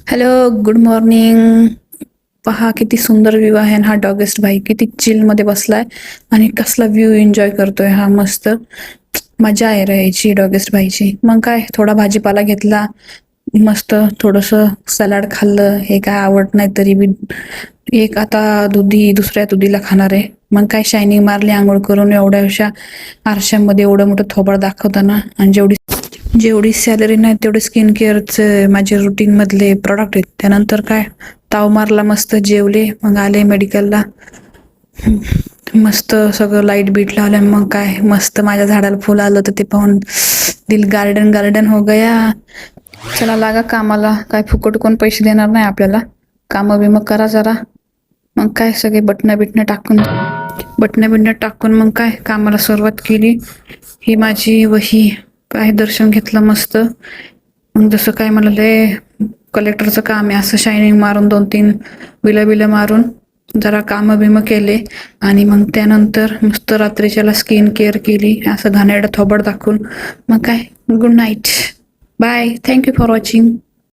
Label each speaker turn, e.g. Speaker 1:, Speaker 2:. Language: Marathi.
Speaker 1: Hello, good morning. पहा किती सुंदर व्ह्यू आहे हा डॉगेस्ट भाई किती चिल मध्ये बसलाय आणि कसला व्ह्यू एन्जॉय करतोय हा. मस्त मजा आहे राहायची डॉगेस्ट भाईची. मग काय थोडा भाजीपाला घेतला, मस्त थोडस सलाड खाल्लं. हे काय आवडत नाही तरी बी एक आता दुसऱ्या दुधीला खाणार आहे. मग काय शायनिंग मारली आंघोळ करून. एवढ्याशा आरशामध्ये एवढं मोठं थोबाड दाखवताना, आणि जेवढी जेवढी सॅलरी नाही तेवढे स्किन केअरचे माझे रुटीन मधले प्रॉडक्ट आहेत. त्यानंतर काय ताव मारला, मस्त जेवले, मग आले मेडिकलला. मस्त सगळं लाईट बीट लावल्या. मग काय मस्त माझ्या झाडाला फुल आलं तर ते पाहून दिल गार्डन गार्डन हो गया. चला लागा कामाला, काय फुकट कोण पैसे देणार नाही आपल्याला. कामं बिमं करा जरा. मग काय सगळे बटणं बिटणं टाकून मग काय कामाला सुरुवात केली. ही माझी वही, काय दर्शन घेतलं मस्त. मग जसं काय मला लय कलेक्टरचं काम आहे, असं शायनिंग मारून 2-3 बिलं मारून जरा कामं बिमं केले. आणि मग त्यानंतर मस्त रात्रीच्याला स्किन केअर केली, असं घाणेरडं थोबड दाखवून. मग काय good night, bye, thank you for watching.